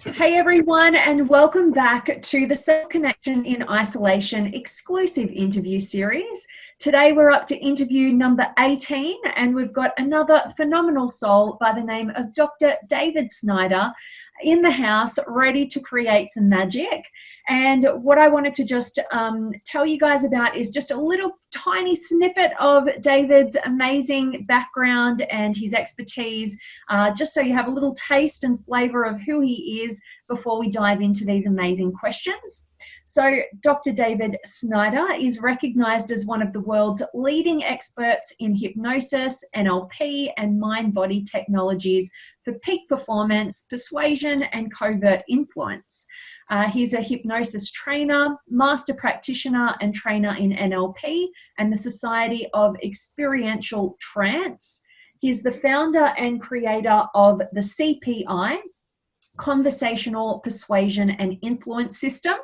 Hey everyone, and welcome back to the Self Connection in Isolation exclusive interview series. Today we're up to interview number 18, and we've got another phenomenal soul by the name of Dr. David Snyder in the house, ready to create some magic. And what I wanted to just tell you guys about is just a little tiny snippet of David's amazing background and his expertise, just so you have a little taste and flavor of who he is before we dive into these amazing questions. So Dr. David Snyder is recognized as one of the world's leading experts in hypnosis, NLP, and mind-body technologies for peak performance, persuasion, and covert influence. He's a hypnosis trainer, master practitioner, and trainer in NLP and the Society of Experiential Trance. He's the founder and creator of the CPI, Conversational Persuasion and Influence System.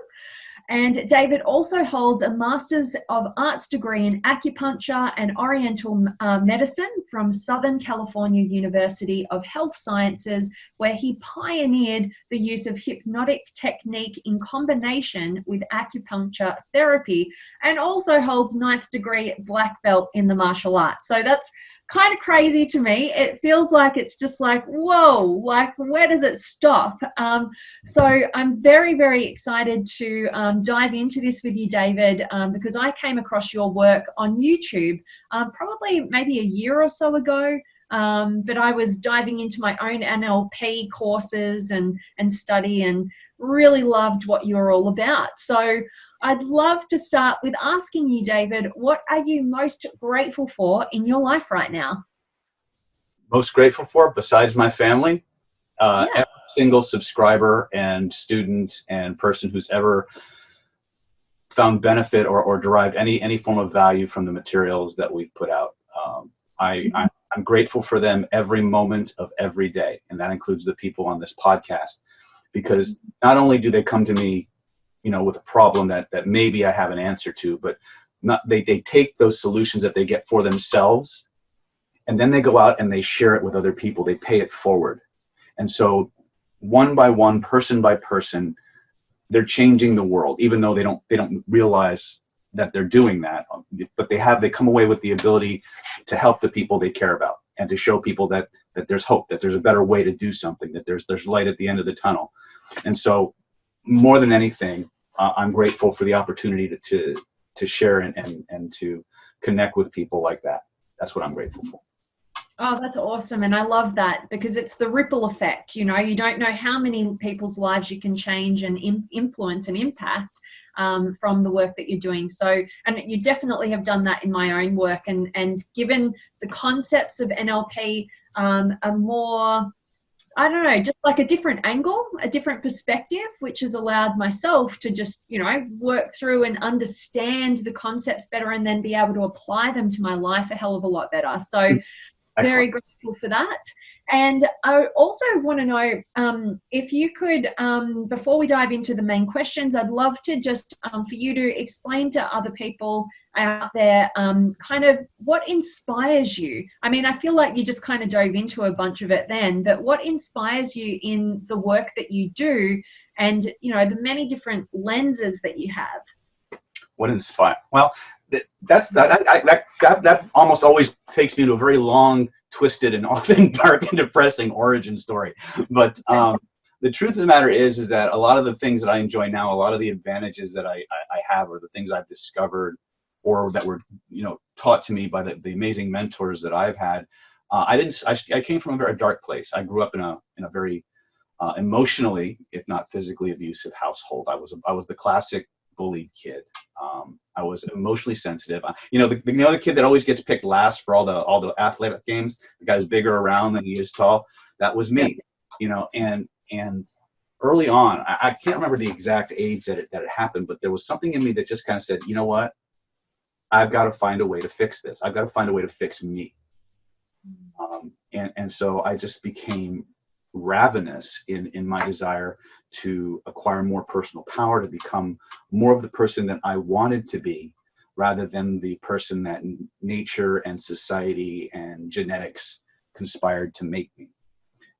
And David also holds a Master's of Arts degree in acupuncture and Oriental medicine from Southern California University of Health Sciences, where he pioneered the use of hypnotic technique in combination with acupuncture therapy, and also holds ninth degree black belt in the martial arts. So that's kind of crazy to me. It feels like it's just like, whoa, like where does it stop? So I'm very, very excited to dive into this with you, David, because I came across your work on YouTube probably maybe a year or so ago. But I was diving into my own NLP courses and study, and really loved what you're all about. So I'd love to start with asking you, David, what are you most grateful for in your life right now? Most grateful for, besides my family, Yeah. every single subscriber and student and person who's ever found benefit or derived any form of value from the materials that we've put out. I'm grateful for them every moment of every day, and that includes the people on this podcast, because not only do they come to me with a problem that maybe I have an answer to, but they take those solutions that they get for themselves, and then they go out and they share it with other people. They pay it forward. And so one by one, person by person, they're changing the world, even though they don't realize that they're doing that. But they come away with the ability to help the people they care about, and to show people that there's hope, that there's a better way to do something, that there's light at the end of the tunnel. And so more than anything, I'm grateful for the opportunity to share and to connect with people like that. That's what I'm grateful for. Oh, that's awesome. And I love that, because it's the ripple effect. You don't know how many people's lives you can change and influence and impact from the work that you're doing. So, and you definitely have done that in my own work, and given the concepts of NLP are more, I don't know, just like a different angle, a different perspective, which has allowed myself to just, work through and understand the concepts better, and then be able to apply them to my life a hell of a lot better. So very grateful for that. And I also want to know if you could, before we dive into the main questions, I'd love to just for you to explain to other people out there kind of what inspires you. I mean, I feel like you just kind of dove into a bunch of it then, but what inspires you in the work that you do, and the many different lenses that you have? What inspires? Well, that almost always takes me to a very long, twisted, and often dark and depressing origin story. But the truth of the matter is that a lot of the things that I enjoy now, a lot of the advantages that I have, or the things I've discovered, or that were taught to me by the amazing mentors that I've had, I came from a very dark place. I grew up in a very emotionally, if not physically, abusive household. I was the classic bullied kid. I was emotionally sensitive. The kid that always gets picked last for all the athletic games, the guy's bigger around than he is tall. That was me. And early on, I can't remember the exact age that it happened, but there was something in me that just kind of said, you know what? I've got to find a way to fix this. I've got to find a way to fix me. And so I just became ravenous in my desire to acquire more personal power, to become more of the person that I wanted to be, rather than the person that nature and society and genetics conspired to make me.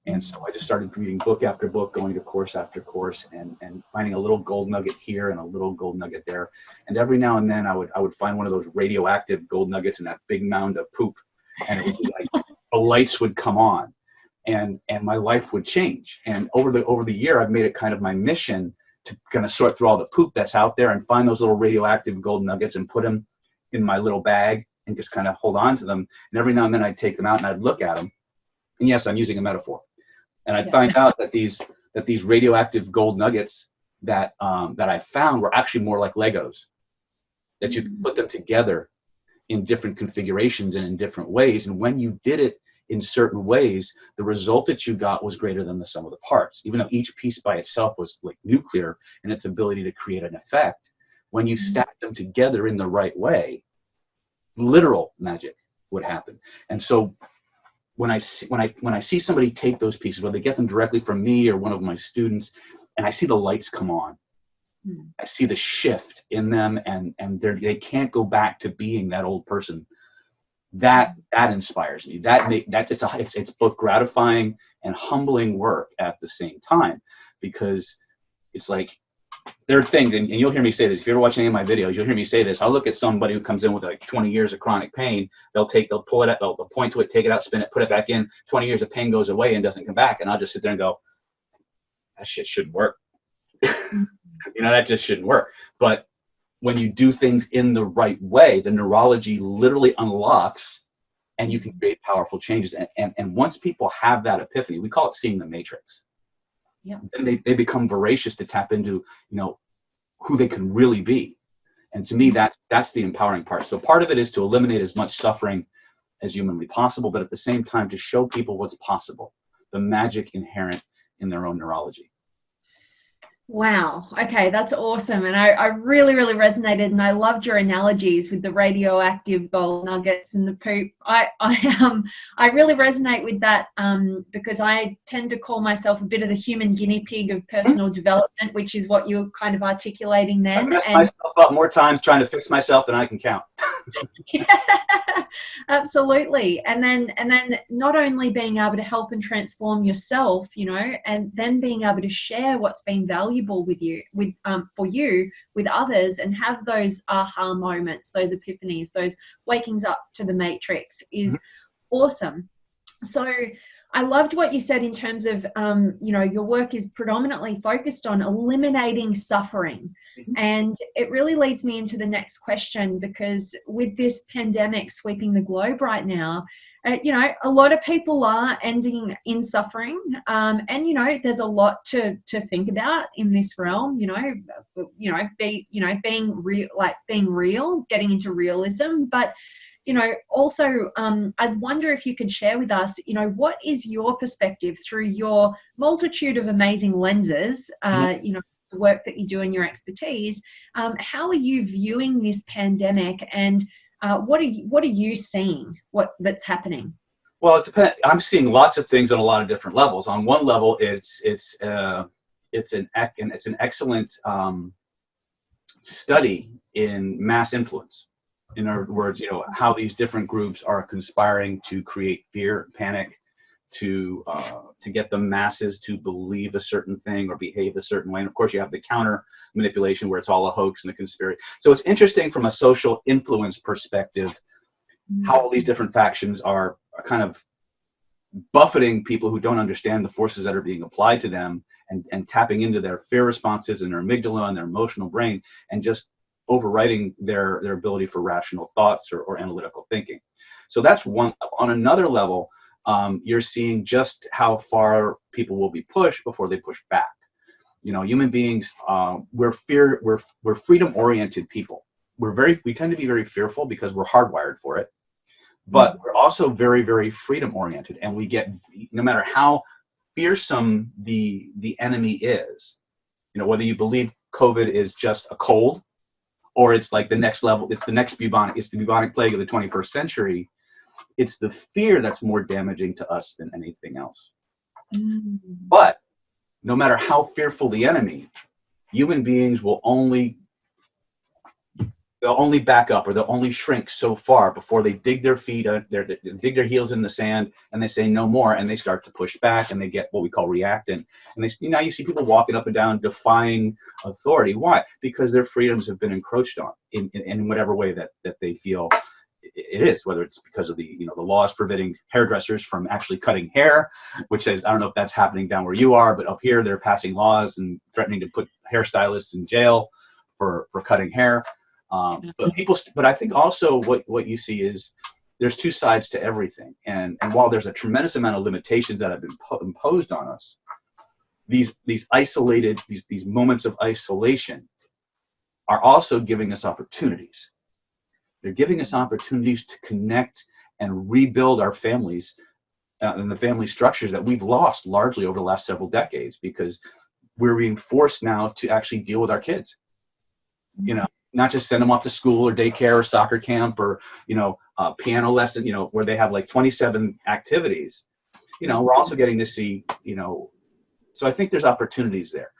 And so I just started reading book after book, going to course after course, and finding a little gold nugget here and a little gold nugget there. And every now and then I would find one of those radioactive gold nuggets in that big mound of poop, and it would be like the lights would come on, and my life would change. And over the year, I've made it kind of my mission to kind of sort through all the poop that's out there and find those little radioactive gold nuggets and put them in my little bag and just kind of hold on to them. And every now and then I'd take them out and I'd look at them. And yes, I'm using a metaphor. And I'd find out that these radioactive gold nuggets that I found were actually more like Legos, that you could put them together in different configurations and in different ways. And when you did it in certain ways, the result that you got was greater than the sum of the parts. Even though each piece by itself was like nuclear in its ability to create an effect, when you stack them together in the right way, literal magic would happen. And so when I see somebody take those pieces, whether they get them directly from me or one of my students, and I see the lights come on, I see the shift in them, and they can't go back to being that old person. That inspires me. It's both gratifying and humbling work at the same time, because it's like, there are things, and you'll hear me say this, if you ever watch any of my videos, you'll hear me say this. I'll look at somebody who comes in with like 20 years of chronic pain. They'll pull it out, they'll point to it, take it out, spin it, put it back in. 20 years of pain goes away and doesn't come back. And I'll just sit there and go, that shit shouldn't work. That just shouldn't work. But when you do things in the right way, the neurology literally unlocks and you can create powerful changes. And once people have that epiphany, we call it seeing the matrix. Yeah. And they become voracious to tap into, who they can really be. And to me, that's the empowering part. So part of it is to eliminate as much suffering as humanly possible, but at the same time to show people what's possible, the magic inherent in their own neurology. Wow. Okay, that's awesome. And I really, really resonated, and I loved your analogies with the radioactive gold nuggets and the poop. I really resonate with that because I tend to call myself a bit of the human guinea pig of personal development, which is what you're kind of articulating then. I messed myself up more times trying to fix myself than I can count. Yeah, absolutely. And then not only being able to help and transform yourself, and then being able to share what's been valuable for you with others, and have those aha moments, those epiphanies, those wakings up to the matrix is awesome. So I loved what you said in terms of, your work is predominantly focused on eliminating suffering. And it really leads me into the next question, because with this pandemic sweeping the globe right now, a lot of people are ending in suffering. And, there's a lot to think about in this realm, being real, getting into realism. But also, I'd wonder if you could share with us, what is your perspective through your multitude of amazing lenses, the work that you do and your expertise. How are you viewing this pandemic, and what are you seeing that's happening? Well, it depends. I'm seeing lots of things on a lot of different levels. On one level, it's an excellent study in mass influence. In other words, how these different groups are conspiring to create fear, panic, to get the masses to believe a certain thing or behave a certain way. And of course, you have the counter manipulation where it's all a hoax and a conspiracy. So it's interesting from a social influence perspective how all these different factions are kind of buffeting people who don't understand the forces that are being applied to them, and tapping into their fear responses and their amygdala and their emotional brain, and just overriding their ability for rational thoughts or analytical thinking. So that's one. On another level, you're seeing just how far people will be pushed before they push back. Human beings, we're freedom-oriented people. We tend to be very fearful because we're hardwired for it, but we're also very, very freedom-oriented, and we get, no matter how fearsome the enemy is, whether you believe COVID is just a cold, or it's like the next level, it's the bubonic plague of the 21st century. It's the fear that's more damaging to us than anything else. But no matter how fearful the enemy, human beings will only they'll only back up, or they'll only shrink so far before they dig their feet, dig their heels in the sand, and they say no more, and they start to push back, and they get what we call reactant. And now you see people walking up and down defying authority. Why? Because their freedoms have been encroached on in whatever way that they feel it is, whether it's because of the laws forbidding hairdressers from actually cutting hair, which is, I don't know if that's happening down where you are, but up here they're passing laws and threatening to put hairstylists in jail for cutting hair. But I think also what you see is there's two sides to everything, and while there's a tremendous amount of limitations that have been imposed on us, these isolated these moments of isolation are also giving us opportunities. They're giving us opportunities to connect and rebuild our families and the family structures that we've lost largely over the last several decades, because we're being forced now to actually deal with our kids. Not just send them off to school or daycare or soccer camp or piano lesson, where they have like 27 activities. We're also getting to see, so I think there's opportunities there.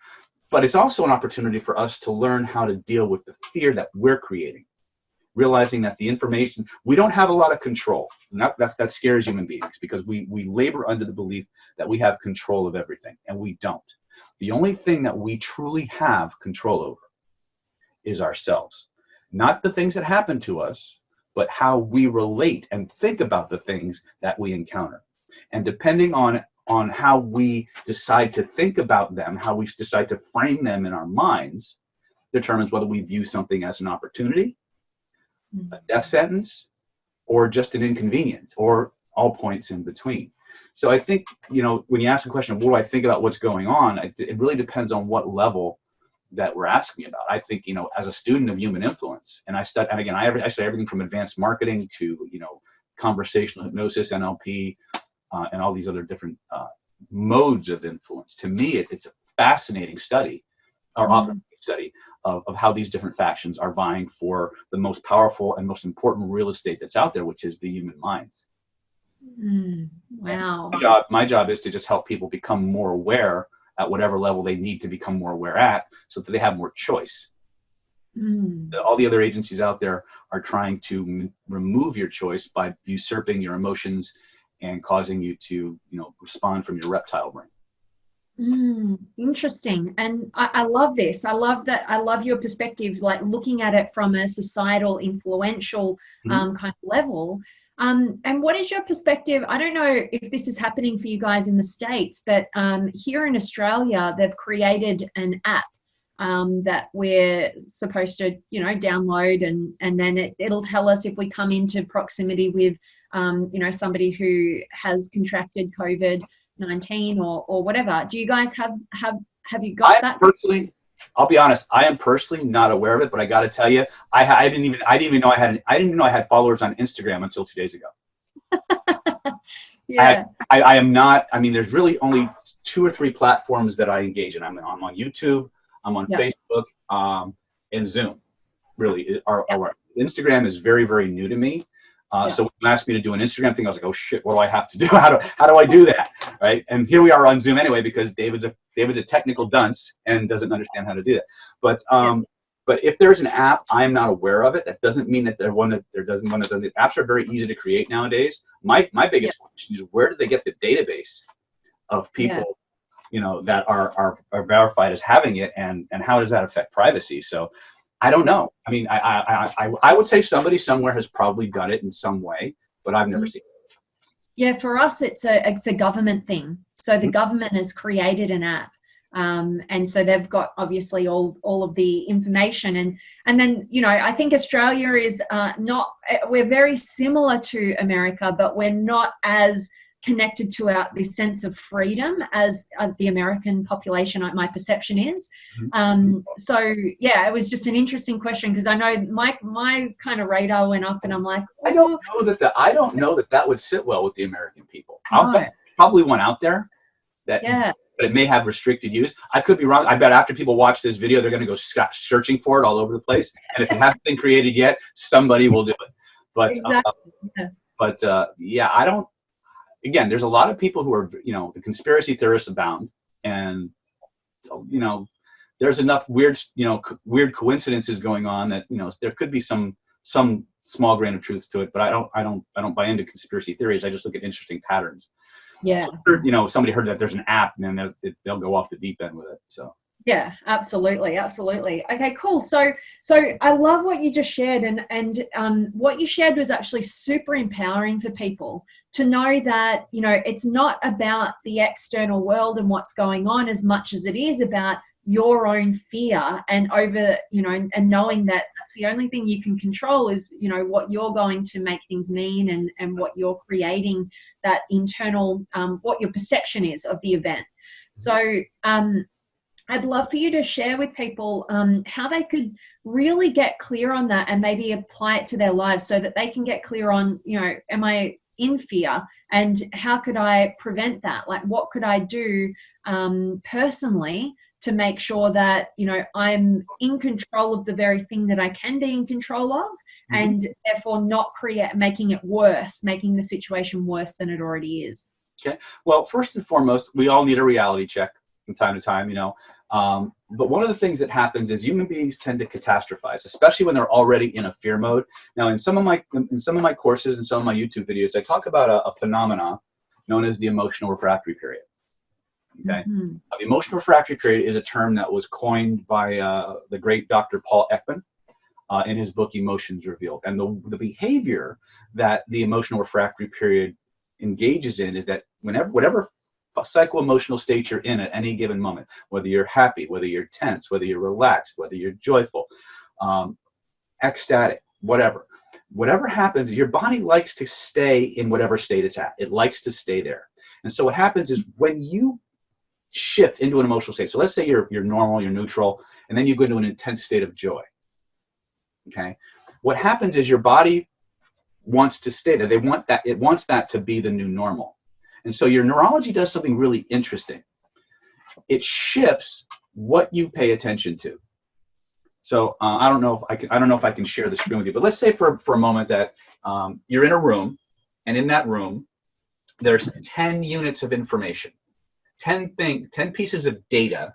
But it's also an opportunity for us to learn how to deal with the fear that we're creating, realizing that the information, we don't have a lot of control. And that scares human beings, because we labor under the belief that we have control of everything, and we don't. The only thing that we truly have control over is ourselves. Not the things that happen to us, but how we relate and think about the things that we encounter. And depending on how we decide to think about them, how we decide to frame them in our minds, determines whether we view something as an opportunity, a death sentence, or just an inconvenience, or all points in between. So I think, when you ask the question of what do I think about what's going on, it really depends on what level that we're asking about. I think, as a student of human influence, and I study everything from advanced marketing to, conversational hypnosis, NLP, and all these other different modes of influence. To me, it's a fascinating study, or often study, of how these different factions are vying for the most powerful and most important real estate that's out there, which is the human minds. Wow. My job is to just help people become more aware at whatever level they need to become more aware at, so that they have more choice. All the other agencies out there are trying to remove your choice by usurping your emotions and causing you to, respond from your reptile brain. Interesting. And I love this. I love that. I love your perspective, like looking at it from a societal, influential kind of level. And what is your perspective? I don't know if this is happening for you guys in the States, but here in Australia, they've created an app that we're supposed to, download, and then it'll tell us if we come into proximity with, somebody who has contracted COVID-19 or whatever. Do you guys have you got that? Personally, I'll be honest, I am personally not aware of it, but I got to tell you, I didn't even know I had followers on Instagram until 2 days ago. Yeah. I am not. I mean, there's really only 2 or 3 platforms that I engage in. I'm on YouTube, I'm on Facebook, and Zoom. Really, our Instagram is very, very new to me. So when you asked me to do an Instagram thing, I was like, oh shit, what do I have to do? How do I do that? Right? And here we are on Zoom anyway, because David's a technical dunce and doesn't understand how to do that. But if there's an app, I'm not aware of it. That doesn't mean that the apps are very easy to create nowadays. My biggest question is, where do they get the database of people, that are verified as having it, and how does that affect privacy? So I don't know. I mean, I would say somebody somewhere has probably done it in some way, but I've never seen it. Yeah, for us, it's a government thing. So the government has created an app, and so they've got obviously all of the information, and then I think Australia is not. We're very similar to America, but we're not as connected to this sense of freedom as the American population, my perception is. So yeah, it was just an interesting question, because I know my kind of radar went up, and I'm like, I don't know that would sit well with the American people. Probably one out there that, but it may have restricted use. I could be wrong. I bet after people watch this video, they're going to go searching for it all over the place. And if it hasn't been created yet, somebody will do it. But yeah, I don't. Again, there's a lot of people who are, the conspiracy theorists abound, and there's enough weird, weird coincidences going on that, there could be some small grain of truth to it, but I don't buy into conspiracy theories. I just look at interesting patterns. Yeah. So, somebody heard that there's an app, and then they'll go off the deep end with it. So. Yeah, absolutely, absolutely. Okay, cool. So I love what you just shared, and what you shared was actually super empowering for people to know that it's not about the external world and what's going on as much as it is about your own fear and and knowing that that's the only thing you can control is what you're going to make things mean and what you're creating, that internal what your perception is of the event. So I'd love for you to share with people how they could really get clear on that and maybe apply it to their lives so that they can get clear on, am I in fear, and how could I prevent that? Like, what could I do personally to make sure that, I'm in control of the very thing that I can be in control of, and therefore not making it worse, making the situation worse than it already is. Okay. Well, first and foremost, we all need a reality check from time to time, but one of the things that happens is human beings tend to catastrophize, especially when they're already in a fear mode. Now, in some of my courses and some of my YouTube videos, I talk about a phenomena known as the emotional refractory period. Okay. The emotional refractory period is a term that was coined by the great Dr. Paul Ekman in his book Emotions Revealed. And the behavior that the emotional refractory period engages in is that whatever psycho-emotional state you're in at any given moment, whether you're happy, whether you're tense, whether you're relaxed, whether you're joyful, ecstatic, whatever happens, your body likes to stay in whatever state it's at. It likes to stay there. And so what happens is when you shift into an emotional state, so let's say you're normal, you're neutral, and then you go into an intense state of joy. Okay, what happens is your body wants to stay there. It wants that to be the new normal. And so your neurology does something really interesting. It shifts what you pay attention to. So I don't know if I can share the screen with you, but let's say for a moment that you're in a room, and in that room there's 10 units of information, 10 pieces of data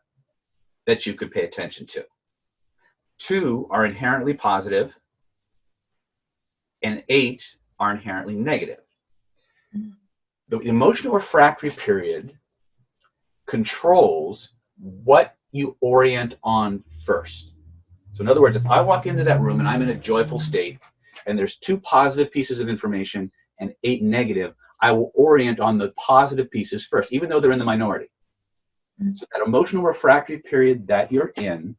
that you could pay attention to. 2 are inherently positive, and 8 are inherently negative. The emotional refractory period controls what you orient on first. So in other words, if I walk into that room and I'm in a joyful state, and there's 2 positive pieces of information and 8 negative, I will orient on the positive pieces first, even though they're in the minority. So that emotional refractory period that you're in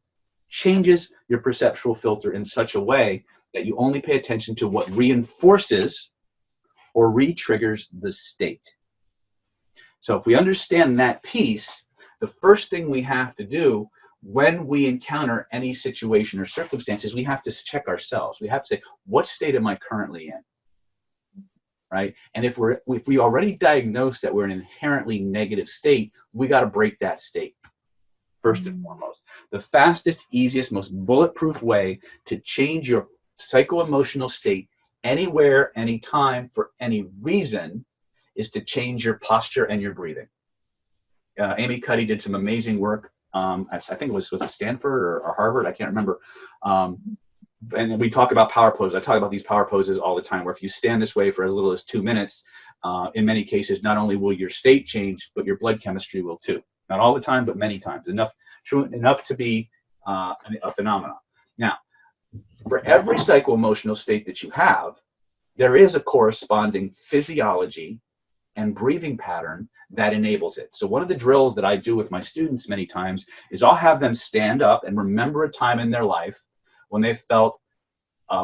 changes your perceptual filter in such a way that you only pay attention to what reinforces or re-triggers the state. So if we understand that piece, the first thing we have to do when we encounter any situation or circumstances, we have to check ourselves. We have to say, what state am I currently in? Right? And if we already diagnosed that we're in an inherently negative state, we got to break that state. First and foremost, the fastest, easiest, most bulletproof way to change your psycho-emotional state anywhere, anytime, for any reason, is to change your posture and your breathing. Amy Cuddy did some amazing work. I think it was it Stanford or Harvard? I can't remember. And we talk about power poses. I talk about these power poses all the time, where if you stand this way for as little as 2 minutes, in many cases, not only will your state change, but your blood chemistry will too. Not all the time, but many times. Enough to be a phenomenon. Now, for every psycho-emotional state that you have, there is a corresponding physiology and breathing pattern that enables it. So one of the drills that I do with my students many times is I'll have them stand up and remember a time in their life when they felt,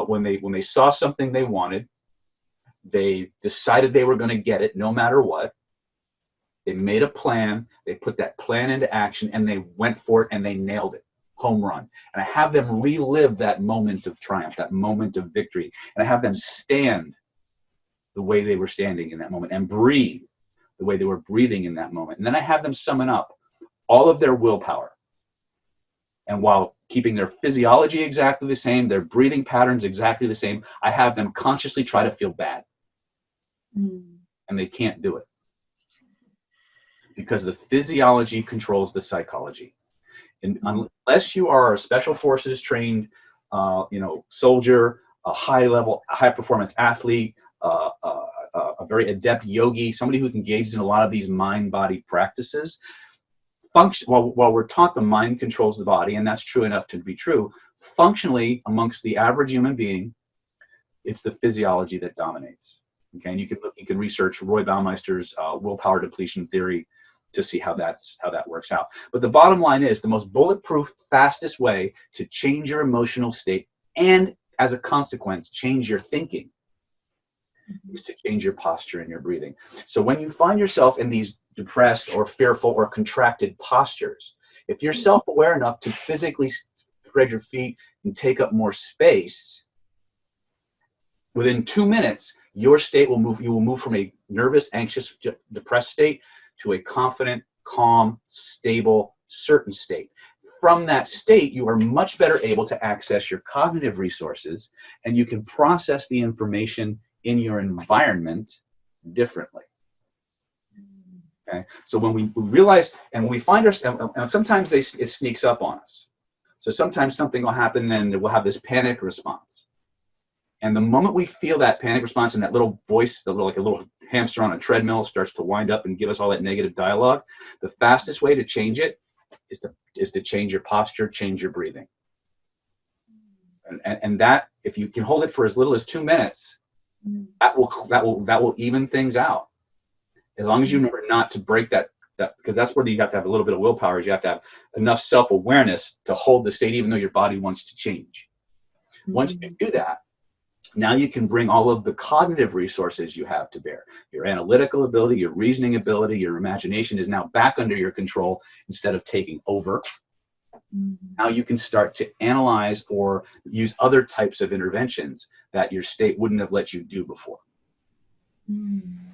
when they saw something they wanted, they decided they were going to get it no matter what. They made a plan, they put that plan into action, and they went for it and they nailed it. Home run. And I have them relive that moment of triumph, that moment of victory. And I have them stand the way they were standing in that moment and breathe the way they were breathing in that moment. And then I have them summon up all of their willpower. And while keeping their physiology exactly the same, their breathing patterns exactly the same, I have them consciously try to feel bad. And they can't do it. Because the physiology controls the psychology. And unless you are a special forces trained, soldier, a high performance athlete, a very adept yogi, somebody who engages in a lot of these mind-body practices, while we're taught the mind controls the body, and that's true enough to be true, functionally amongst the average human being, it's the physiology that dominates. Okay, and you can research Roy Baumeister's willpower depletion theory to see how that works out. But the bottom line is the most bulletproof, fastest way to change your emotional state and, as a consequence, change your thinking is to change your posture and your breathing. So when you find yourself in these depressed or fearful or contracted postures, if you're self-aware enough to physically spread your feet and take up more space, within 2 minutes, your state will move. You will move from a nervous, anxious, depressed state to a confident, calm, stable, certain state. From that state, you are much better able to access your cognitive resources, and you can process the information in your environment differently. Okay, so when we realize, and we find ourselves, and sometimes it sneaks up on us. So sometimes something will happen, and we'll have this panic response. And the moment we feel that panic response and that little voice, like a little hamster on a treadmill, starts to wind up and give us all that negative dialogue, the fastest way to change it is to change your posture, change your breathing. And that, if you can hold it for as little as 2 minutes, that will even things out. As long as you remember not to break that, because that's where you have to have a little bit of willpower. Is you have to have enough self-awareness to hold the state, even though your body wants to change. Once you do that, now you can bring all of the cognitive resources you have to bear. Your analytical ability, your reasoning ability, your imagination is now back under your control instead of taking over. Now you can start to analyze or use other types of interventions that your state wouldn't have let you do before.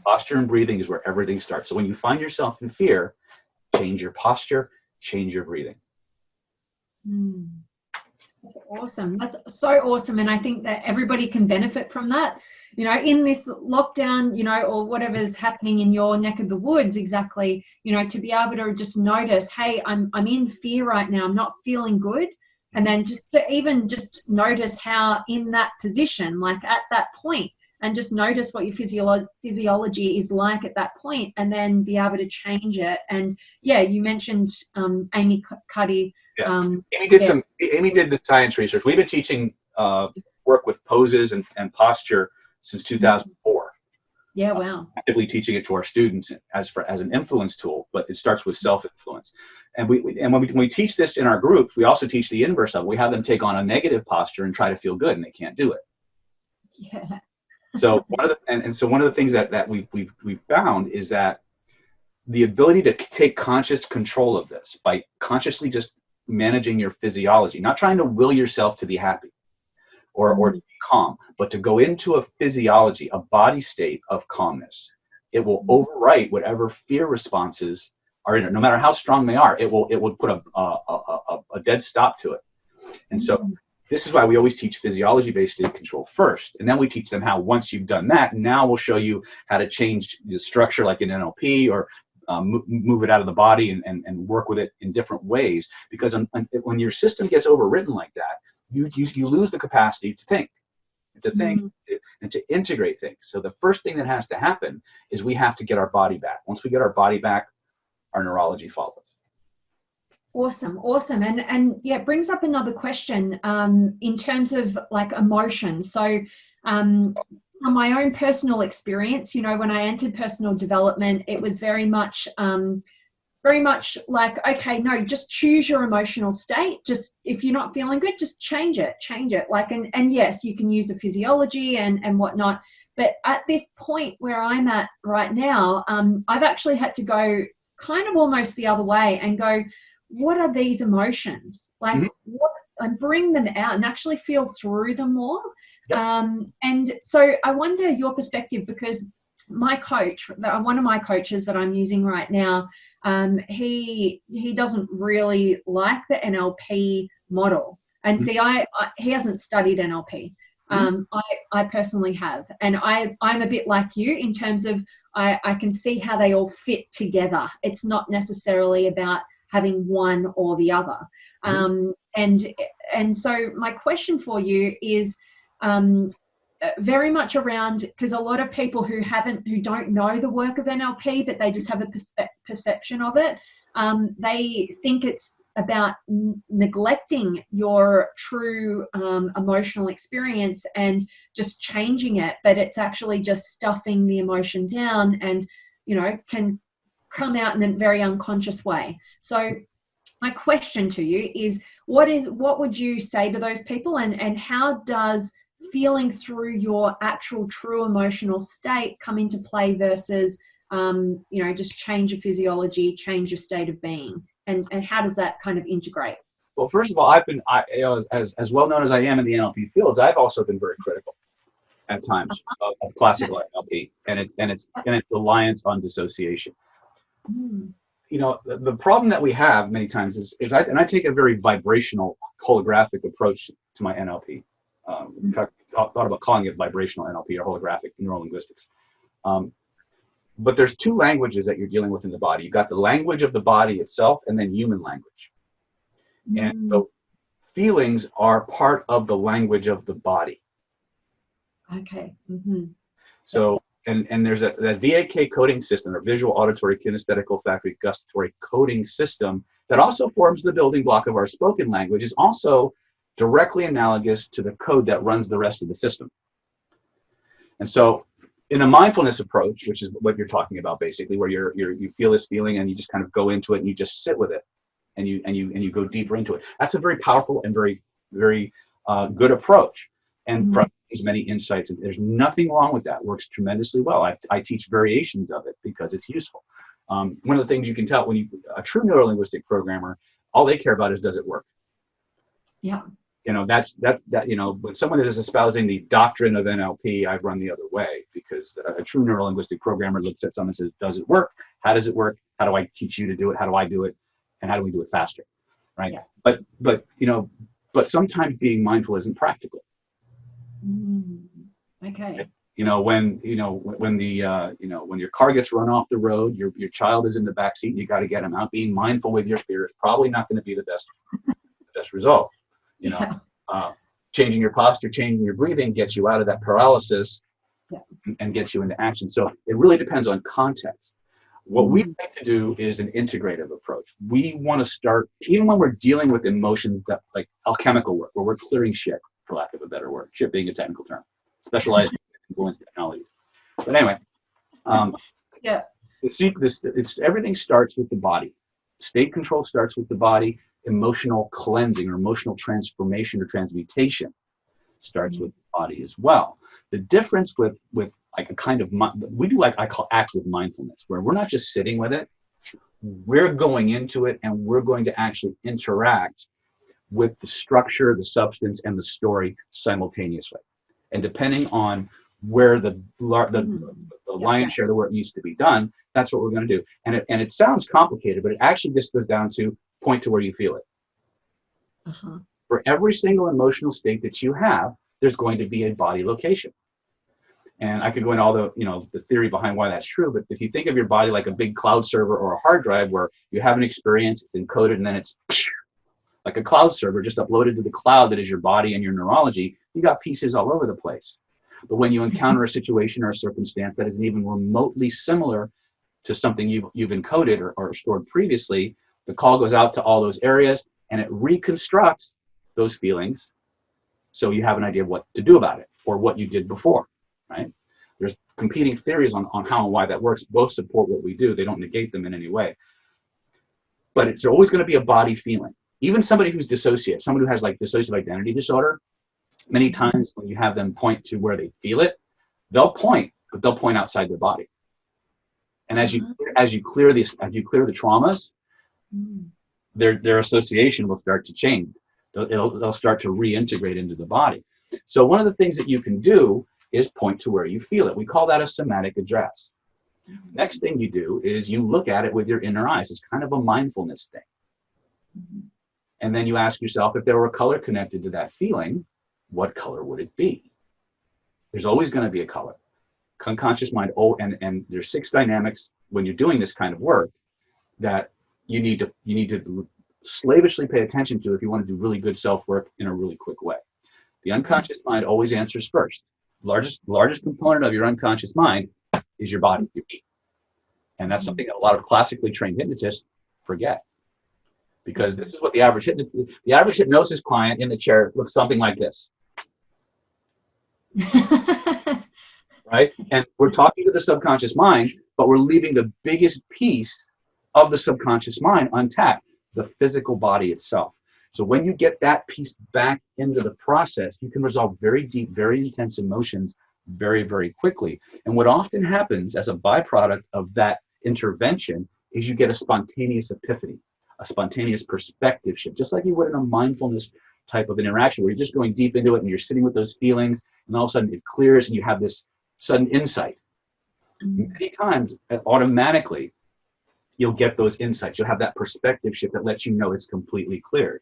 Posture and breathing is where everything starts. So when you find yourself in fear, change your posture, change your breathing. That's awesome. That's so awesome. And I think that everybody can benefit from that, in this lockdown, or whatever's happening in your neck of the woods exactly, to be able to just notice, hey, I'm in fear right now. I'm not feeling good. And then just to even just notice how in that position, like at that point, and just notice what your physiology is like at that point, and then be able to change it. And yeah, you mentioned Amy Cuddy. Yeah. Amy did the science research. We've been teaching work with poses and posture since 2004. Yeah, wow. Actively teaching it to our students as an influence tool, but it starts with self-influence. And when we teach this in our groups, we also teach the inverse of it. We have them take on a negative posture and try to feel good, and they can't do it. Yeah. So one of the things that we've found is that the ability to take conscious control of this by consciously just managing your physiology, not trying to will yourself to be happy or to be calm, but to go into a physiology, a body state of calmness. It will overwrite whatever fear responses are in it, no matter how strong they are. It will put a dead stop to it. And so this is why we always teach physiology-based state control first, and then we teach them how, once you've done that, now we'll show you how to change the structure, like in NLP, or move it out of the body and work with it in different ways. Because when your system gets overwritten like that, you lose the capacity to think, and to integrate things. So the first thing that has to happen is we have to get our body back. Once we get our body back, our neurology follows. Awesome. And yeah, it brings up another question in terms of like emotion. So from my own personal experience, when I entered personal development, it was very much like, okay, no, just choose your emotional state. Just, if you're not feeling good, just change it. Like, and yes, you can use the physiology and whatnot. But at this point where I'm at right now, I've actually had to go kind of almost the other way and go, what are these emotions? Like, and bring them out and actually feel through them more. Yep. And so I wonder your perspective, because my coach, one of my coaches that I'm using right now, he doesn't really like the NLP model. And see, he hasn't studied NLP. I personally have. And I'm a bit like you in terms of I can see how they all fit together. It's not necessarily about having one or the other. And so my question for you is very much around, because a lot of people who don't know the work of NLP, but they just have a perception of it. They think it's about neglecting your true emotional experience and just changing it, but it's actually just stuffing the emotion down and, can come out in a very unconscious way. So my question to you is, what would you say to those people, and how does feeling through your actual true emotional state come into play versus just change your physiology, change your state of being, and how does that kind of integrate? Well, first of all, as well known as I am in the NLP fields, I've also been very critical at times of classical NLP and its reliance on dissociation. The problem that we have many times is I take a very vibrational holographic approach to my NLP. In fact, thought about calling it vibrational NLP or holographic neurolinguistics. But there's two languages that you're dealing with in the body. You've got the language of the body itself and then human language. And so feelings are part of the language of the body. Okay. So, and there's that VAK coding system, or visual, auditory, kinesthetic, olfactory, gustatory coding system that also forms the building block of our spoken language, is also directly analogous to the code that runs the rest of the system. And so in a mindfulness approach, which is what you're talking about basically, where you feel this feeling and you just kind of go into it and you just sit with it and you go deeper into it. That's a very powerful and very, very good approach, and there's many insights, and there's nothing wrong with that. It works tremendously well. I teach variations of it because it's useful. One of the things you can tell when a true neurolinguistic programmer, all they care about is, does it work? Yeah. When someone is espousing the doctrine of NLP, I run the other way, because a true neurolinguistic programmer looks at someone and says, does it work? How does it work? How do I teach you to do it? How do I do it? And how do we do it faster? Right. Yeah. But sometimes being mindful isn't practical. Okay. When your car gets run off the road, your child is in the back seat, and you got to get him out. Being mindful with your fear is probably not going to be the best result. Changing your posture, changing your breathing gets you out of that paralysis and gets you into action. So it really depends on context. What we like to do is an integrative approach. We want to start, even when we're dealing with emotions that, like alchemical work, where we're clearing shit, for lack of a better word, shit being a technical term, specialized influence technology. But anyway, everything starts with the body. State control starts with the body. Emotional cleansing or emotional transformation or transmutation starts with the body as well. The difference with like a kind of, we do like I call active mindfulness, where we're not just sitting with it, we're going into it and we're going to actually interact with the structure, the substance, and the story simultaneously. And depending on where the lion's share of the work needs to be done, that's what we're going to do. And it sounds complicated, but it actually just goes down to point to where you feel it. For every single emotional state that you have, there's going to be a body location. And I could go into all the theory behind why that's true, but if you think of your body like a big cloud server or a hard drive where you have an experience, it's encoded, and then it's like a cloud server just uploaded to the cloud that is your body and your neurology, you got pieces all over the place. But when you encounter a situation or a circumstance that isn't even remotely similar to something you've encoded or stored previously, the call goes out to all those areas and it reconstructs those feelings so you have an idea of what to do about it or what you did before, right? There's competing theories on how and why that works. Both support what we do. They don't negate them in any way. But it's always going to be a body feeling. Even somebody who's dissociated, someone who has like dissociative identity disorder, many times when you have them point to where they feel it, they'll point, but they'll point outside their body. And as you clear the traumas, their association will start to change. They'll start to reintegrate into the body. So one of the things that you can do is point to where you feel it. We call that a somatic address. Next thing you do is you look at it with your inner eyes. It's kind of a mindfulness thing. And then you ask yourself, if there were a color connected to that feeling, what color would it be? There's always going to be a color. Unconscious mind, and there's 6 dynamics when you're doing this kind of work that you need to slavishly pay attention to if you want to do really good self-work in a really quick way. The unconscious mind always answers first. Largest component of your unconscious mind is your body, your feet. And that's something that a lot of classically trained hypnotists forget. Because this is what the average hypnosis client in the chair looks something like this. Right? And we're talking to the subconscious mind, but we're leaving the biggest piece of the subconscious mind untapped, the physical body itself. So when you get that piece back into the process, you can resolve very deep, very intense emotions very, very quickly. And what often happens as a byproduct of that intervention is you get a spontaneous epiphany, a spontaneous perspective shift, just like you would in a mindfulness type of an interaction where you're just going deep into it and you're sitting with those feelings, and all of a sudden it clears and you have this sudden insight. Many times, automatically, you'll get those insights. You'll have that perspective shift that lets you know it's completely cleared.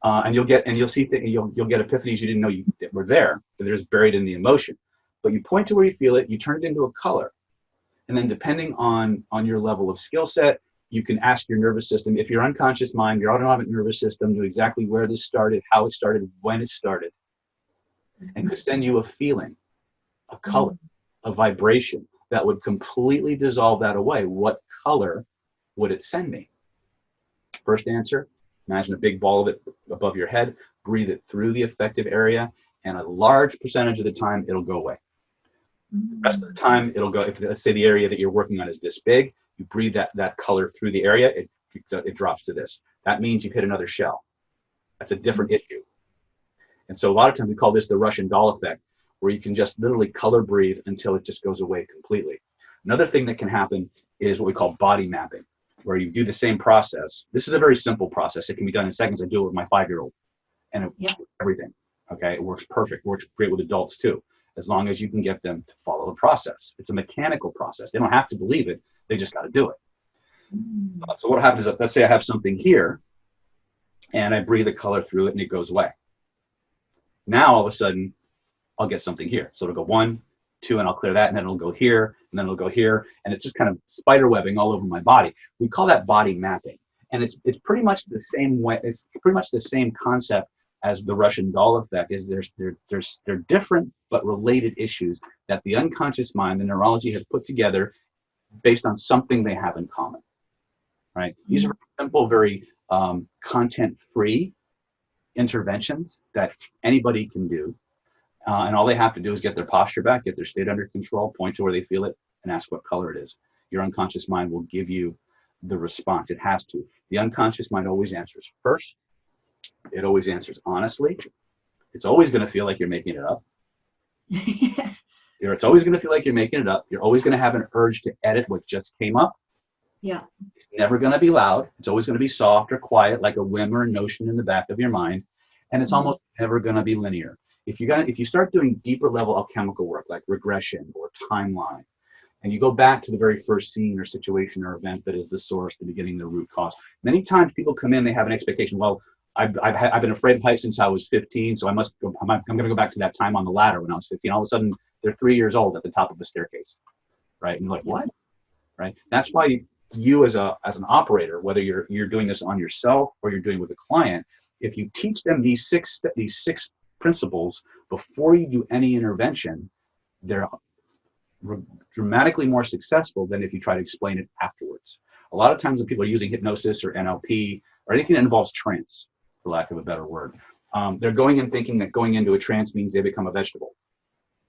And you'll get epiphanies you didn't know that were there, that they're just buried in the emotion. But you point to where you feel it, you turn it into a color. And then depending on your level of skill set, you can ask your nervous system, if your unconscious mind, your autonomic nervous system knew exactly where this started, how it started, when it started, and could send you a feeling, a color, a vibration that would completely dissolve that away. What color would it send me? First answer, imagine a big ball of it above your head, breathe it through the affected area, and a large percentage of the time, it'll go away. The rest of the time, it'll go, if let's say the area that you're working on is this big, you breathe that color through the area, it drops to this. That means you've hit another shell. That's a different issue. And so a lot of times we call this the Russian doll effect, where you can just literally color breathe until it just goes away completely. Another thing that can happen is what we call body mapping, where you do the same process. This is a very simple process. It can be done in seconds. I do it with my 5-year-old, and everything. Okay, it works perfect. It works great with adults too, as long as you can get them to follow the process. It's a mechanical process. They don't have to believe it. They just got to do it. So what happens is, let's say I have something here, and I breathe the color through it, and it goes away. Now, all of a sudden, I'll get something here. So it'll go 1, 2, and I'll clear that, and then it'll go here, and then it'll go here, and it's just kind of spider webbing all over my body. We call that body mapping, and it's pretty much the same way. It's pretty much the same concept as the Russian doll effect. Is they're different but related issues that the unconscious mind, the neurology, has put together based on something they have in common. Right? These are simple, very content-free interventions that anybody can do. And all they have to do is get their posture back, get their state under control, point to where they feel it, and ask what color it is. Your unconscious mind will give you the response. It has to. The unconscious mind always answers first. It always answers honestly. It's always going to feel like you're making it up. It's always going to feel like you're making it up. You're always going to have an urge to edit what just came up. Yeah. It's never going to be loud. It's always going to be soft or quiet, like a whim or a notion in the back of your mind. And it's almost never going to be linear. If you start doing deeper level alchemical work like regression or timeline, and you go back to the very first scene or situation or event that is the source, the beginning, the root cause. Many times people come in, they have an expectation. Well, I've been afraid of heights since I was 15, so I'm going to go back to that time on the ladder when I was 15. All of a sudden, they're 3 years old at the top of the staircase, right? And you're like, what? Right? That's why you as an operator, whether you're doing this on yourself or you're doing it with a client, if you teach them these six principles before you do any intervention, they're dramatically more successful than if you try to explain it afterwards. A lot of times when people are using hypnosis or NLP or anything that involves trance, for lack of a better word, they're going in thinking that going into a trance means they become a vegetable.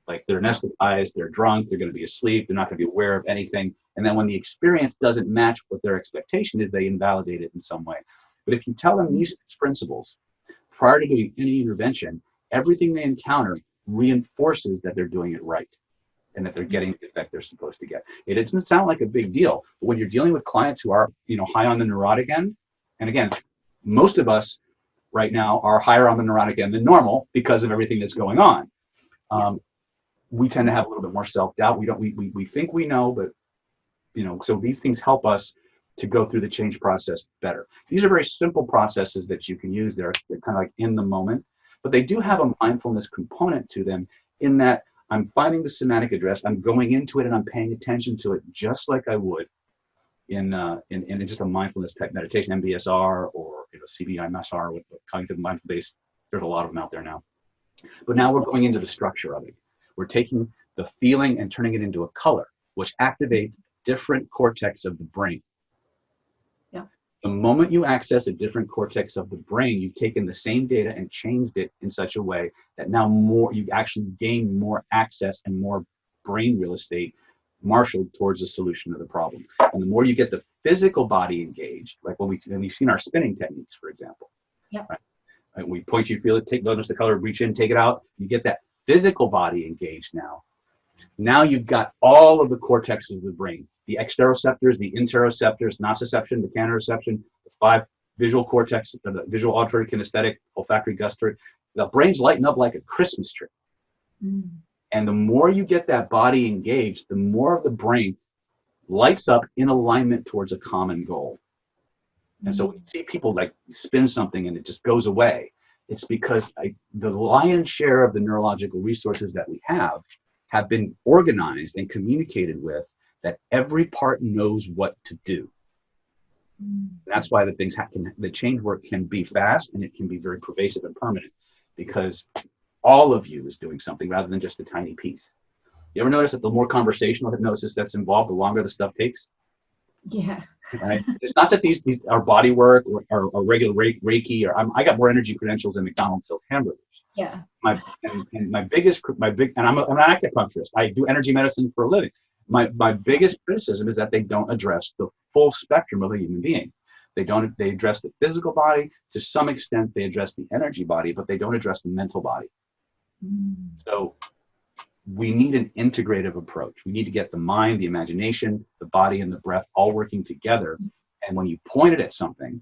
Like they're anesthetized, they're drunk, they're going to be asleep, they're not going to be aware of anything. And then when the experience doesn't match what their expectation is, they invalidate it in some way. But if you tell them these principles prior to doing any intervention, everything they encounter reinforces that they're doing it right and that they're getting the effect they're supposed to get. It doesn't sound like a big deal, but when you're dealing with clients who are, high on the neurotic end, and again, most of us right now are higher on the neurotic end than normal because of everything that's going on. We tend to have a little bit more self-doubt. We think we know, but so these things help us to go through the change process better. These are very simple processes that you can use. They're kind of like in the moment, but they do have a mindfulness component to them in that I'm finding the somatic address, I'm going into it and I'm paying attention to it just like I would in just a mindfulness type meditation, MBSR or CBMSR with cognitive mindful based. There's a lot of them out there now. But now we're going into the structure of it. We're taking the feeling and turning it into a color, which activates different cortex of the brain. Yeah. The moment you access a different cortex of the brain, you've taken the same data and changed it in such a way that now you actually gain more access and more brain real estate marshaled towards the solution of the problem. And the more you get the physical body engaged, like when we've seen our spinning techniques, for example. Yeah. Right? And we point, you feel it, notice the color, reach in, take it out. You get that physical body engaged now. Now you've got all of the cortexes of the brain, the exteroceptors, the interoceptors, nociception, the mechanoreception, the 5 visual cortex, the visual, auditory, kinesthetic, olfactory, gustatory. The brain's lighting up like a Christmas tree. Mm. And the more you get that body engaged, the more of the brain lights up in alignment towards a common goal. And so when you see people like spin something and it just goes away, it's because the lion's share of the neurological resources that we have been organized and communicated with, that every part knows what to do. That's why the change work can be fast and it can be very pervasive and permanent, because all of you is doing something rather than just a tiny piece. You ever notice that the more conversational hypnosis that's involved, the longer the stuff takes? Yeah. Right? It's not that these are body work or regular Reiki, or I got more energy credentials than McDonald's sells hamburgers. Yeah. My big, and I'm an acupuncturist. I do energy medicine for a living. My biggest criticism is that they don't address the full spectrum of a human being. They address the physical body to some extent. They address the energy body, but they don't address the mental body. So we need an integrative approach. We need to get the mind, the imagination, the body, and the breath all working together. And when you point it at something,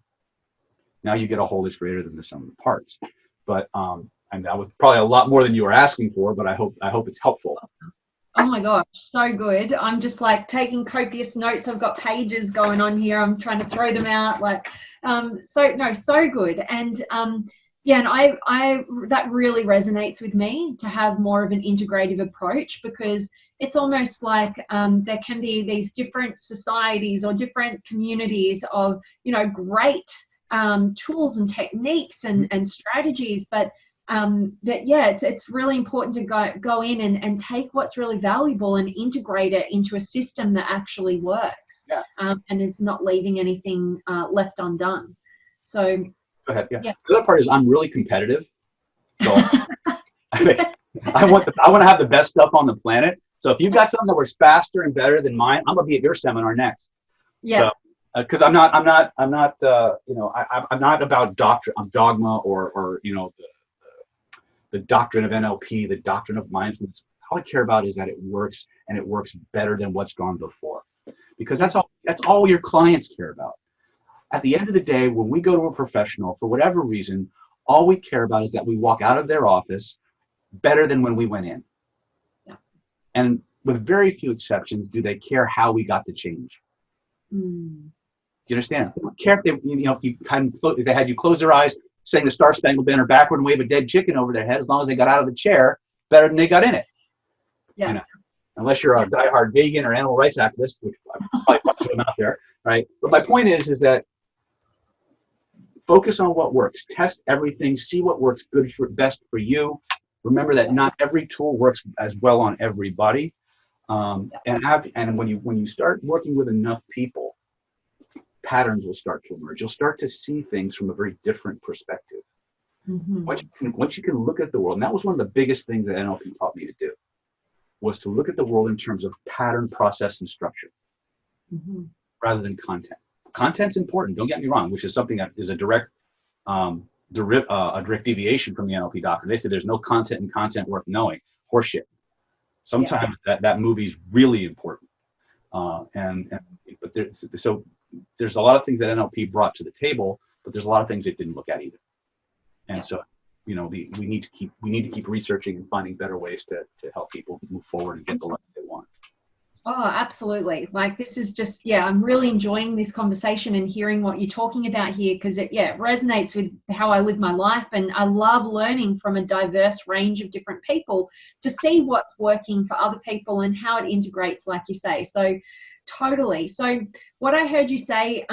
now you get a whole that's greater than the sum of the parts. But and that was probably a lot more than you were asking for, but I hope it's helpful. Oh my gosh, so good. I'm just like taking copious notes. I've got pages going on here. I'm trying to throw them out. So good. And yeah, and I that really resonates with me, to have more of an integrative approach, because it's almost like there can be these different societies or different communities of, great tools and techniques and strategies, but yeah, it's really important to go in and take what's really valuable and integrate it into a system that actually works. Yeah. And is not leaving anything left undone. So Go ahead. Yeah. Yeah. The other part is I'm really competitive. So I want to have the best stuff on the planet. So if you've got something that works faster and better than mine, I'm gonna be at your seminar next. yeah. So, because I'm not about dogma or the doctrine of NLP, the doctrine of mindfulness. All I care about is that it works, and it works better than what's gone before, because that's all your clients care about. At the end of the day, when we go to a professional, for whatever reason, all we care about is that we walk out of their office better than when we went in. Yeah. And with very few exceptions, do they care how we got the change? Do you understand? They don't care if they had you close their eyes, saying the Star Spangled Banner backward and wave a dead chicken over their head, as long as they got out of the chair better than they got in it. Yeah. Unless you're a diehard vegan or animal rights activist, which I'm probably bunch of them out there, right? But my point is that focus on what works, test everything, see what works best for you. Remember that not every tool works as well on everybody, and when you start working with enough people, patterns will start to emerge. You'll start to see things from a very different perspective. Once you can look at the world, and that was one of the biggest things that NLP taught me to do, was to look at the world in terms of pattern, process, and structure, rather than content. Content's important, don't get me wrong, which is something that is a direct deviation from the NLP doctrine. They say there's no content in content worth knowing. Horseshit. Sometimes that movie's really important. But there's a lot of things that NLP brought to the table, but there's a lot of things it didn't look at either. And so, we need to keep researching and finding better ways to help people move forward and get the life they want. Oh, absolutely. Like, this is just, I'm really enjoying this conversation and hearing what you're talking about here, because it resonates with how I live my life. And I love learning from a diverse range of different people to see what's working for other people and how it integrates, like you say. So totally. So what I heard you say,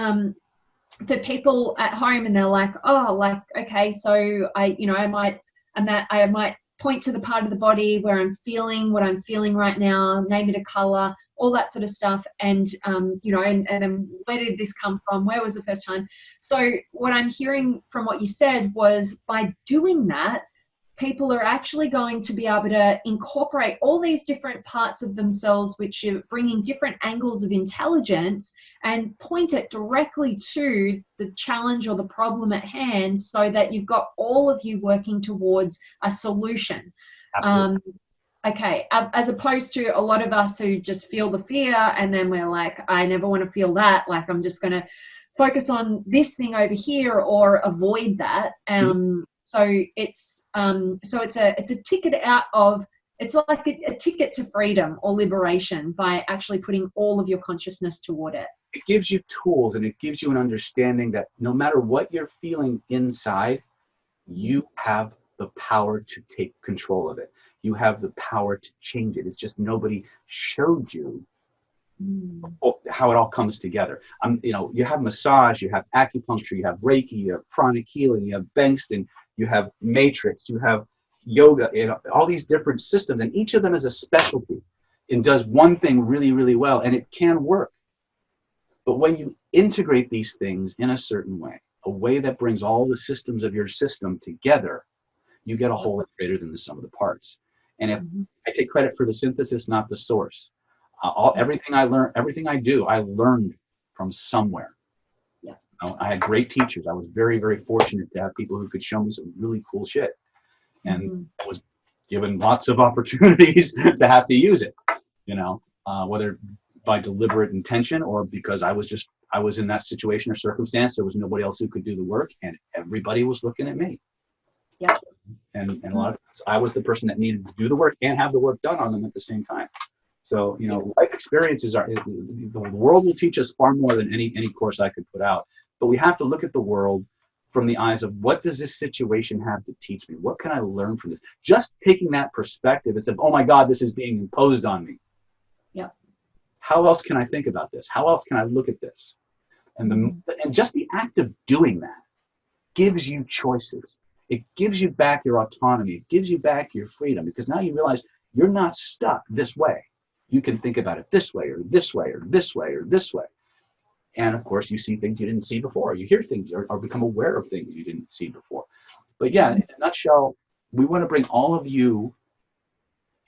for people at home, and they're like, oh, like, okay, so I might point to the part of the body where I'm feeling what I'm feeling right now, name it a color, all that sort of stuff. And, and then where did this come from? Where was the first time? So what I'm hearing from what you said was, by doing that, people are actually going to be able to incorporate all these different parts of themselves, which are bringing different angles of intelligence, and point it directly to the challenge or the problem at hand, so that you've got all of you working towards a solution. Absolutely. Okay, as opposed to a lot of us who just feel the fear, and then we're like, I never want to feel that. Like, I'm just going to focus on this thing over here or avoid that. So it's a ticket out of, it's like a ticket to freedom or liberation by actually putting all of your consciousness toward it. It gives you tools, and it gives you an understanding that no matter what you're feeling inside, you have the power to take control of it. You have the power to change it. It's just nobody showed you how it all comes together. You have massage, you have acupuncture, you have Reiki, you have pranic healing, you have Bengston, you have Matrix, you have yoga, all these different systems, and each of them is a specialty and does one thing really, really well, and it can work. But when you integrate these things in a certain way, a way that brings all the systems of your system together, you get a whole that's greater than the sum of the parts. And if I take credit for the synthesis, not the source. Everything I learned, everything I do, I learned from somewhere. Yeah. I had great teachers. I was very, very fortunate to have people who could show me some really cool shit, and I was given lots of opportunities to have to use it. Whether by deliberate intention or because I was in that situation or circumstance, there was nobody else who could do the work, and everybody was looking at me. Yeah. And a lot of times I was the person that needed to do the work and have the work done on them at the same time. So, life experiences the world will teach us far more than any course I could put out. But we have to look at the world from the eyes of, what does this situation have to teach me? What can I learn from this? Just taking that perspective and saying, oh my God, this is being imposed on me. Yeah. How else can I think about this? How else can I look at this? And just the act of doing that gives you choices. It gives you back your autonomy. It gives you back your freedom, because now you realize you're not stuck this way. You can think about it this way, or this way, or this way, or this way. And of course, you see things you didn't see before. You hear things or become aware of things you didn't see before. But yeah, in a nutshell, we want to bring all of you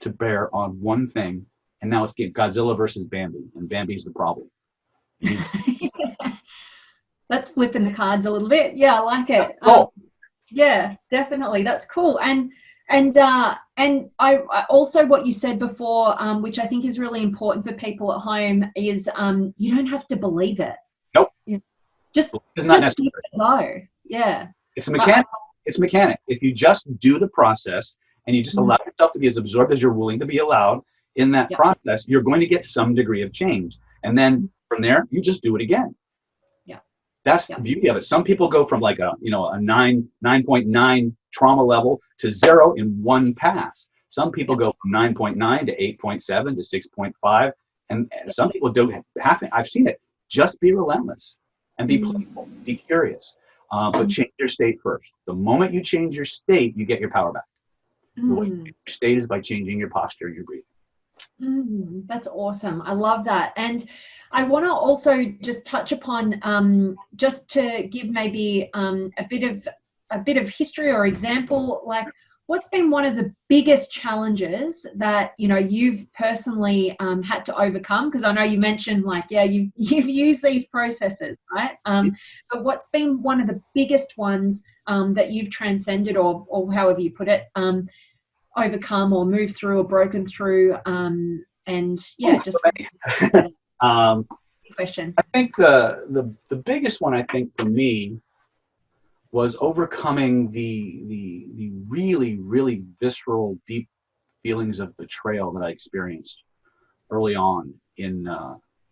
to bear on one thing. And now it's Godzilla versus Bambi, and Bambi's the problem. Let's flip in the cards a little bit. Yeah, I like it. Cool. Yeah, definitely. That's cool. And I also, what you said before, which I think is really important for people at home, is you don't have to believe it. Nope. Just it's not give it a go. Yeah. It's mechanic. It's mechanic. If you just do the process and you just allow yourself to be as absorbed as you're willing to be allowed in that process, you're going to get some degree of change. And then from there, you just do it again. That's the beauty of it. Some people go from like a 9.9 trauma level to 0 in one pass. Some people go from 9.9 to 8.7 to 6.5, and some people don't have it. I've seen it. Just be relentless and be playful, be curious, but change your state first. The moment you change your state, you get your power back. The way you change your state is by changing your posture, your breathing. That's awesome. I love that. And I want to also just touch upon, just to give maybe a bit of history or example, like, what's been one of the biggest challenges that you've personally had to overcome? Because I know you mentioned, like, you've used these processes, right? But what's been one of the biggest ones that you've transcended, or however you put it, overcome or moved through or broken through? Question. I think the biggest one, I think, for me, was overcoming the really, really visceral, deep feelings of betrayal that I experienced early on in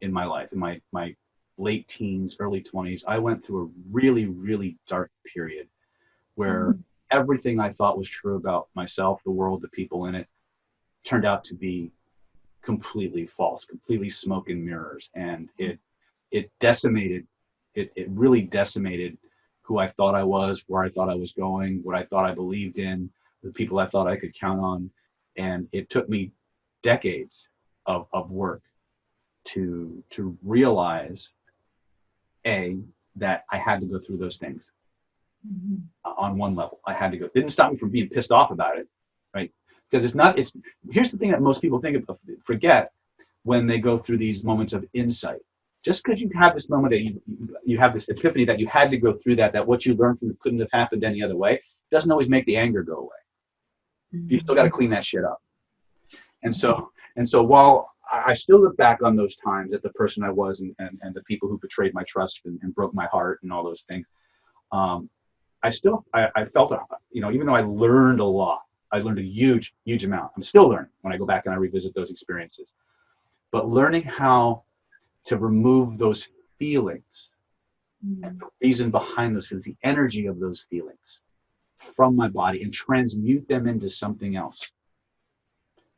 my life, in my late teens, early 20s. I went through a really, really dark period where everything I thought was true about myself, the world, the people in it, turned out to be completely false, completely smoke and mirrors. And it decimated, it really decimated who I thought I was, where I thought I was going, what I thought I believed in, the people I thought I could count on. And it took me decades of work to realize, that I had to go through those things. On one level, I had to go. It didn't stop me from being pissed off about it, right? Because here's the thing that most people forget when they go through these moments of insight. Just because you have this moment that you have this epiphany that you had to go through that what you learned from it couldn't have happened any other way, doesn't always make the anger go away. You still got to clean that shit up. And so while I still look back on those times at the person I was and the people who betrayed my trust and broke my heart and all those things, I felt, even though I learned a lot, I learned a huge amount. I'm still learning when I go back and I revisit those experiences. But learning how to remove those feelings and the reason behind those feelings, the energy of those feelings from my body and transmute them into something else.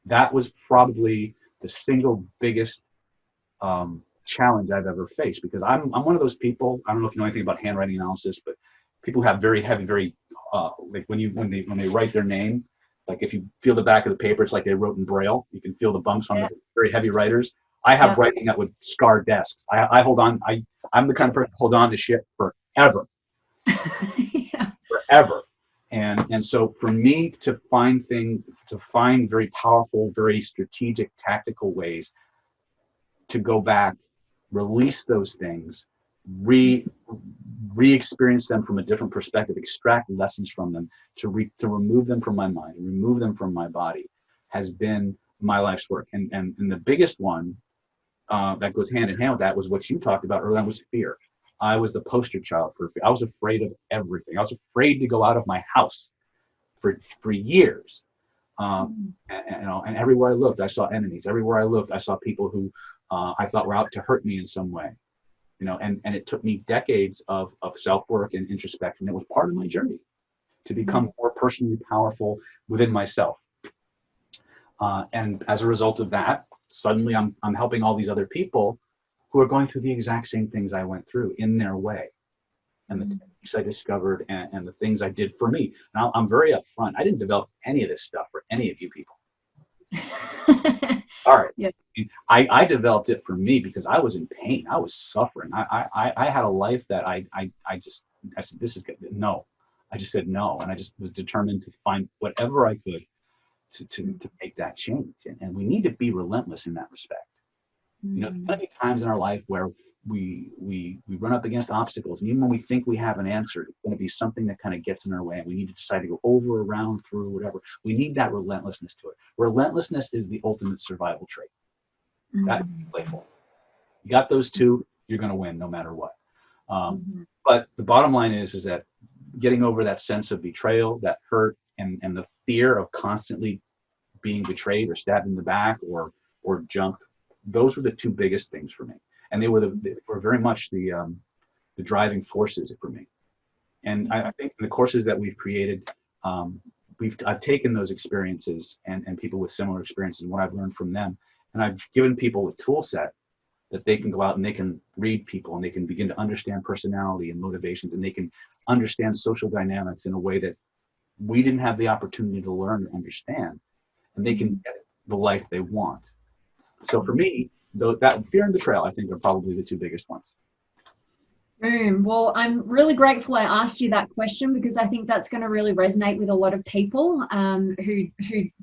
That was probably the single biggest challenge I've ever faced, because I'm one of those people. I don't know if you know anything about handwriting analysis, but people have very heavy, like when they write their name, like if you feel the back of the paper, it's like they wrote in Braille. You can feel the bumps on the very heavy writers. I have writing that would scar desks. I hold on. I'm the kind of person to hold on to shit forever. Forever. And so for me to find very powerful, very strategic, tactical ways to go back, release those things, re-experience them from a different perspective, extract lessons from them, to remove them from my mind, remove them from my body, has been my life's work. And the biggest one that goes hand in hand with that was what you talked about earlier, was fear. I was the poster child for fear. I was afraid of everything. I was afraid to go out of my house for years. And everywhere I looked, I saw enemies. Everywhere I looked, I saw people who I thought were out to hurt me in some way. And it took me decades of self-work and introspection. It was part of my journey to become more personally powerful within myself. And as a result of that, suddenly I'm helping all these other people who are going through the exact same things I went through in their way. And the techniques I discovered and the things I did for me. Now, I'm very upfront. I didn't develop any of this stuff for any of you people. All right. Yeah. I developed it for me because I was in pain. I was suffering. I had a life that I said, this is good. No. I just said no. And I just was determined to find whatever I could to make that change. And we need to be relentless in that respect. There's going to be times in our life where we run up against obstacles, and even when we think we have an answer, it's going to be something that kind of gets in our way, and we need to decide to go over, around, through, whatever. We need that relentlessness to it. Relentlessness is the ultimate survival trait. That be playful. You got those two, you're going to win no matter what. But the bottom line is that getting over that sense of betrayal, that hurt, and the fear of constantly being betrayed or stabbed in the back or jumped, those were the two biggest things for me. And they were very much the driving forces for me. And I think in the courses that we've created, I've taken those experiences and people with similar experiences and what I've learned from them, and I've given people a tool set that they can go out and they can read people, and they can begin to understand personality and motivations, and they can understand social dynamics in a way that we didn't have the opportunity to learn and understand, and they can get the life they want. So for me, that fear and betrayal, I think, are probably the two biggest ones. Well, I'm really grateful I asked you that question, because I think that's going to really resonate with a lot of people who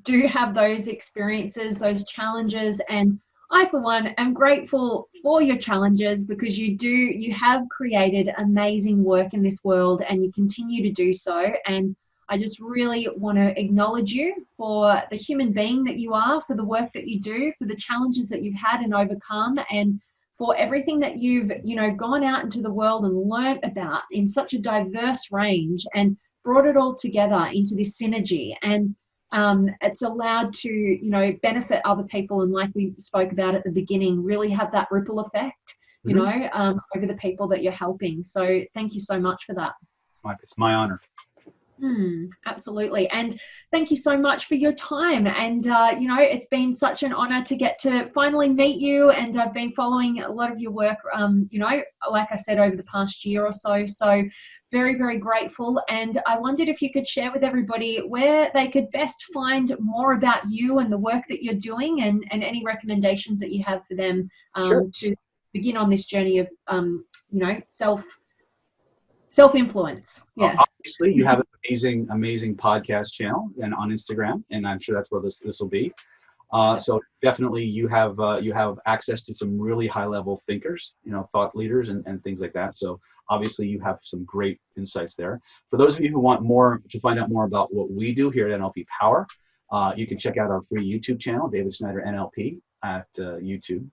do have those experiences, those challenges. And I, for one, am grateful for your challenges, because you have created amazing work in this world, and you continue to do so. And I just really want to acknowledge you for the human being that you are, for the work that you do, for the challenges that you've had and overcome, and for everything that you've, gone out into the world and learnt about in such a diverse range, and brought it all together into this synergy. And it's allowed to, benefit other people. And like we spoke about at the beginning, really have that ripple effect, over the people that you're helping. So thank you so much for that. It's my honor. Absolutely. And thank you so much for your time. And, it's been such an honor to get to finally meet you. And I've been following a lot of your work, like I said, over the past year or so. So very, very grateful. And I wondered if you could share with everybody where they could best find more about you and the work that you're doing, and any recommendations that you have for them Sure. to begin on this journey of, self-influence. Yeah. Obviously, you have an amazing podcast channel and on Instagram, and I'm sure that's where this will be. So definitely you have access to some really high level thinkers, thought leaders and things like that. So obviously you have some great insights there. For those of you who want to find out more about what we do here at NLP Power, you can check out our free YouTube channel, David Snyder NLP, at YouTube.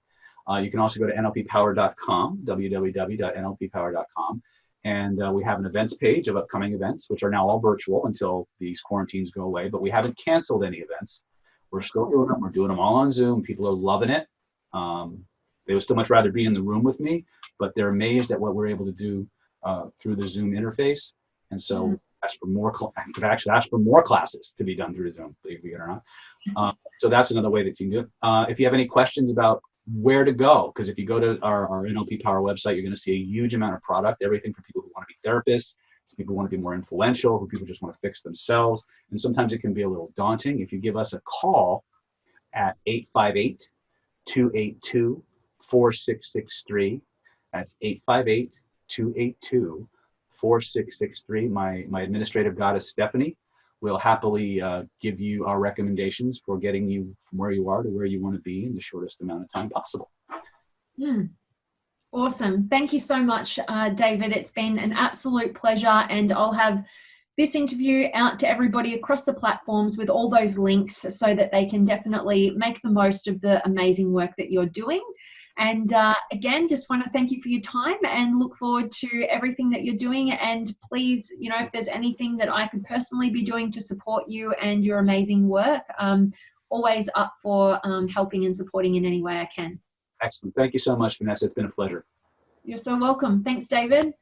You can also go to nlppower.com, www.nlppower.com. And we have an events page of upcoming events, which are now all virtual until these quarantines go away. But we haven't canceled any events. We're still doing them. We're doing them all on Zoom. People are loving it. They would still much rather be in the room with me, but they're amazed at what we're able to do through the Zoom interface. And so ask for more classes to be done through Zoom, believe it or not. So that's another way that you can do it. If you have any questions about where to go, because if you go to our NLP Power website, you're going to see a huge amount of product, everything from people who want to be therapists, to people who want to be more influential, who people just want to fix themselves. And sometimes it can be a little daunting. If you give us a call at 858-282-4663, that's 858-282-4663. My administrative goddess, Stephanie, will happily give you our recommendations for getting you from where you are to where you want to be in the shortest amount of time possible. Awesome. Thank you so much, David. It's been an absolute pleasure, and I'll have this interview out to everybody across the platforms with all those links so that they can definitely make the most of the amazing work that you're doing. And again, just want to thank you for your time and look forward to everything that you're doing. And please, if there's anything that I could personally be doing to support you and your amazing work, always up for helping and supporting in any way I can. Excellent. Thank you so much, Vanessa. It's been a pleasure. You're so welcome. Thanks, David.